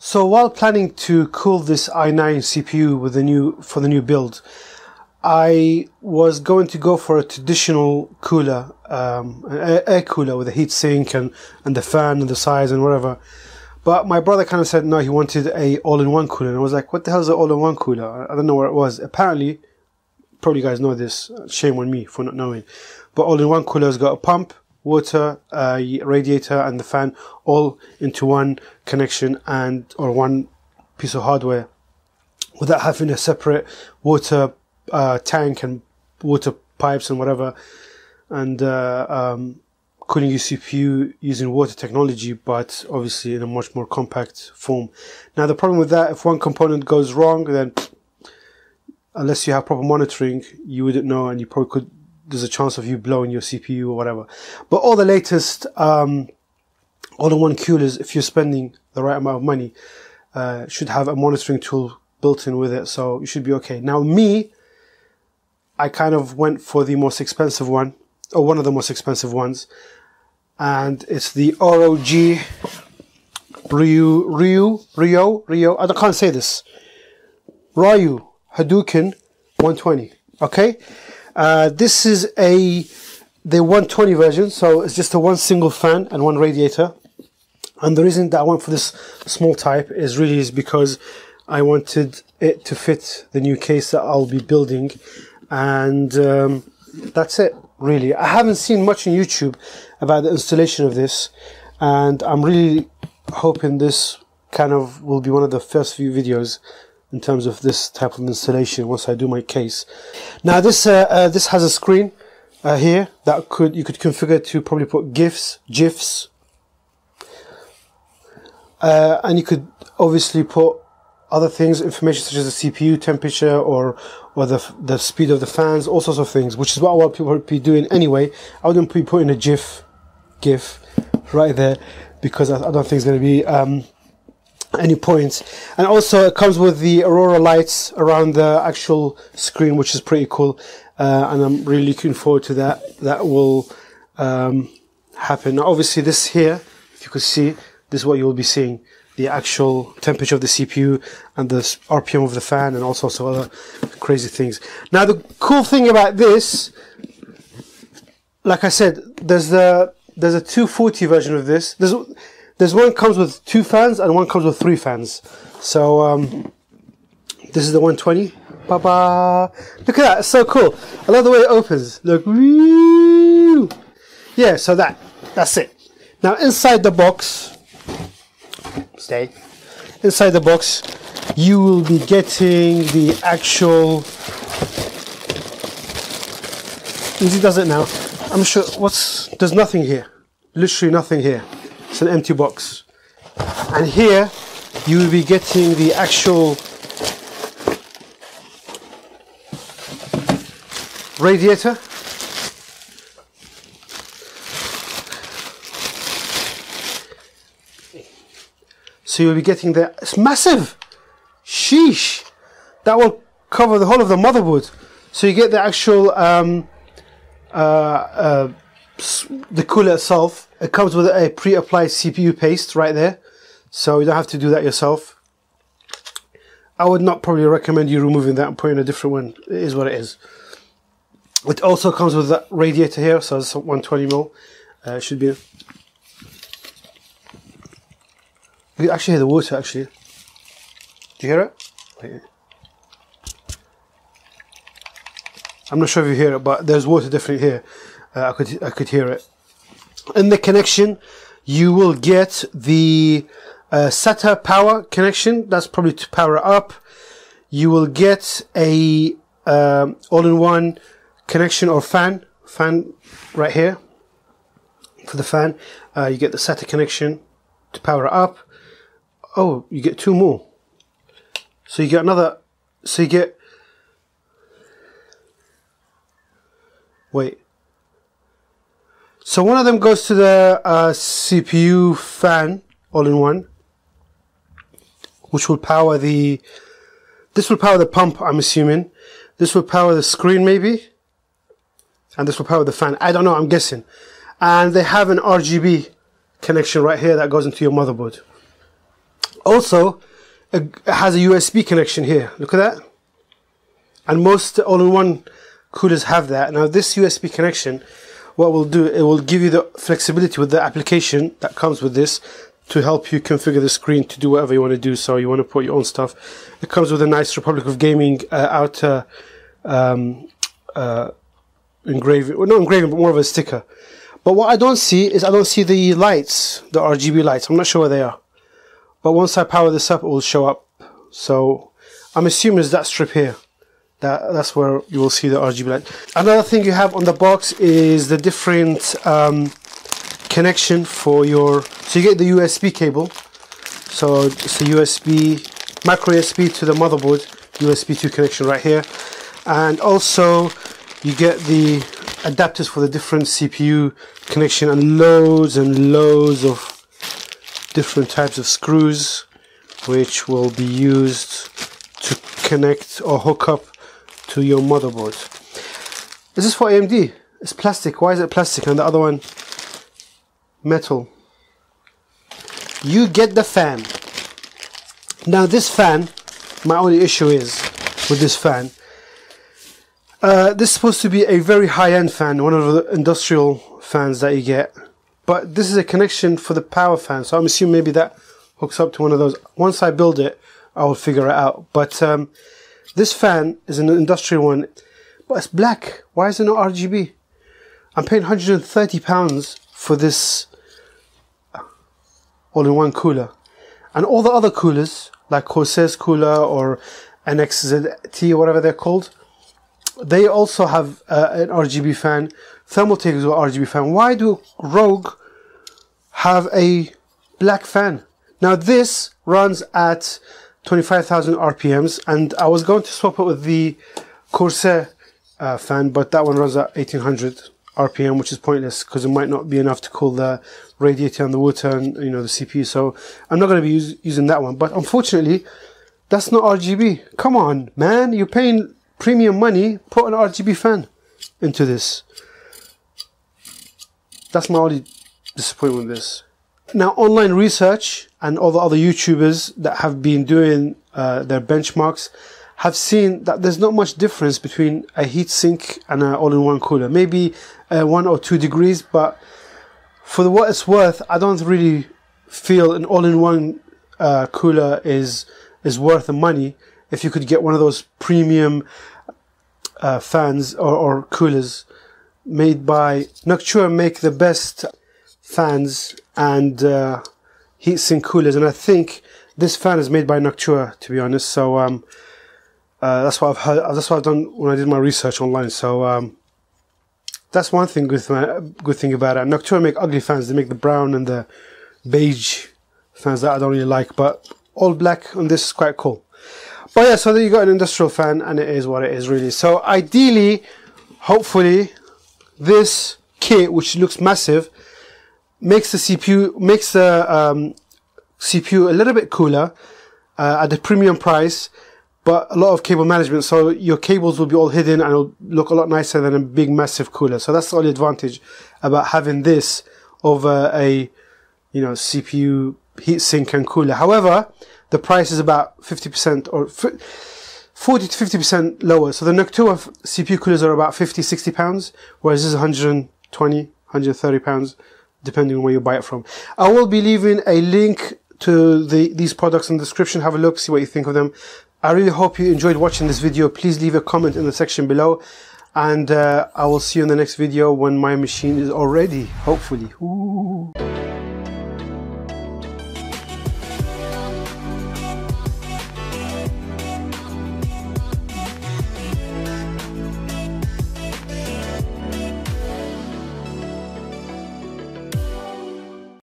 So while planning to cool this i9 CPU with for the new build, I was going to go for a traditional cooler, an air cooler with a heat sink and the fan and the size and whatever. But my brother kind of said no, he wanted a all-in-one cooler, and I was like, what the hell is an all-in-one cooler? I don't know where it was. Apparently, probably you guys know this. Shame on me for not knowing. But all-in-one cooler's got a pump, water, radiator, and the fan all into one connection or one piece of hardware, without having a separate water tank and water pipes and whatever, and cooling your CPU using water technology, but obviously in a much more compact form. Now the problem with that, if one component goes wrong, then unless you have proper monitoring, you wouldn't know, and you probably could. There's a chance of you blowing your CPU or whatever. But all the latest all-in-one coolers, if you're spending the right amount of money, should have a monitoring tool built in with it, so you should be okay. Now I kind of went for the most expensive one, or one of the most expensive ones, and it's the ROG Ryuo. I can't say this. Ryuo Hadouken 120. Okay. This is the 120 version, so it's just one single fan and one radiator. And the reason that I went for this small type is because I wanted it to fit the new case that I'll be building, and that's it, really. I haven't seen much on YouTube about the installation of this, and I'm really hoping this kind of will be one of the first few videos in terms of this type of installation once I do my case. Now this has a screen here that you could configure to probably put gifs, and you could obviously put other things, information such as the CPU temperature or the speed of the fans, all sorts of things, which is what a lot of people would be doing anyway. I wouldn't be putting a gif right there because I don't think it's going to be any points. And also it comes with the aurora lights around the actual screen, which is pretty cool, and I'm really looking forward to that will happen. Now, obviously this here, if you could see, this is what you will be seeing, the actual temperature of the CPU and the RPM of the fan and all sorts of other crazy things. Now the cool thing about this, like I said, there's a 240 version of this. There's one comes with 2 fans and one comes with 3 fans. So this is the 120. Ba-ba. Look at that, it's so cool. I love the way it opens. Look, woo! Yeah, so that's it. Now inside the box, inside the box, you will be getting the actual. Easy does it now. I'm sure there's nothing here. Literally nothing here. It's an empty box. And here you will be getting the actual radiator. So you'll be getting it's massive. Sheesh. That will cover the whole of the motherboard. So you get the actual the cooler itself. It comes with a pre-applied CPU paste right there, so you don't have to do that yourself. I would not probably recommend you removing that and putting a different one. It is what it is. It also comes with that radiator here, so it's 120mm. Should be. You can actually hear the water. Actually, do you hear it? Wait. I'm not sure if you hear it, but there's water definitely here. I could hear it. In the connection, you will get the SATA power connection. That's probably to power it up. You will get a all-in-one connection or fan right here for the fan. You get the SATA connection to power it up. Oh, you get 2 more. So you get another. So you get. Wait. So one of them goes to the CPU fan all-in-one, which will power this will power the pump, I'm assuming. This will power the screen maybe, and this will power the fan. I don't know, I'm guessing. And they have an RGB connection right here that goes into your motherboard. Also, it has a USB connection here. Look at that. And most all-in-one coolers have that. Now this USB connection, what will do, it will give you the flexibility with the application that comes with this to help you configure the screen to do whatever you want to do. So you want to put your own stuff. It comes with a nice Republic of Gaming outer engraving, well, not engraving, but more of a sticker. But what I don't see is, I don't see the lights, the RGB lights. I'm not sure where they are. But once I power this up, it will show up. So I'm assuming it's that strip here. That's where you will see the RGB light. Another thing you have on the box is the different connection for your, so you get the USB cable. So it's a USB, micro USB to the motherboard, USB 2 connection right here. And also you get the adapters for the different CPU connection, and loads of different types of screws which will be used to connect or hook up to your motherboard. Is this for AMD? It's plastic. Why is it plastic and the other one metal? You get the fan. Now this fan, my only issue is with this fan, this is supposed to be a very high-end fan, one of the industrial fans that you get, but this is a connection for the power fan, so I'm assuming maybe that hooks up to one of those. Once I build it, I will figure it out. But this fan is an industrial one, but it's black. Why is it not RGB? I'm paying £130 for this all-in-one cooler, and all the other coolers like Corsair's cooler or NXZT or whatever they're called, they also have an RGB fan. Thermaltake is an RGB fan. Why do ROG have a black fan? Now this runs at 25,000 RPMs, and I was going to swap it with the Corsair fan, but that one runs at 1800 RPM, which is pointless because it might not be enough to cool the radiator and the water and the CPU. So I'm not going to be using that one. But unfortunately, that's not RGB. Come on, man! You're paying premium money. Put an RGB fan into this. That's my only disappointment with this. Now, online research and all the other YouTubers that have been doing their benchmarks have seen that there's not much difference between a heatsink and an all-in-one cooler. Maybe 1 or 2 degrees, but for what it's worth, I don't really feel an all-in-one cooler is worth the money. If you could get one of those premium fans or coolers made by Noctua, make the best fans and heatsink coolers, and I think this fan is made by Noctua, to be honest. So that's what I've heard. That's what I've done when I did my research online. So that's one thing good thing about it. Noctua make ugly fans. They make the brown and the beige fans that I don't really like, but all black on this is quite cool. But yeah, so there you got an industrial fan, and it is what it is really. So ideally, hopefully, this kit, which looks massive, makes the CPU a little bit cooler at a premium price, but a lot of cable management, so your cables will be all hidden and it'll look a lot nicer than a big massive cooler. So that's the only advantage about having this over a CPU heatsink and cooler. However, the price is about 50% or 40 to 50% lower. So the Noctua CPU coolers are about £50–60, whereas this is £120–130, depending on where you buy it from. I will be leaving a link to these products in the description. Have a look, see what you think of them. I really hope you enjoyed watching this video. Please leave a comment in the section below, and I will see you in the next video when my machine is all ready, hopefully. Ooh.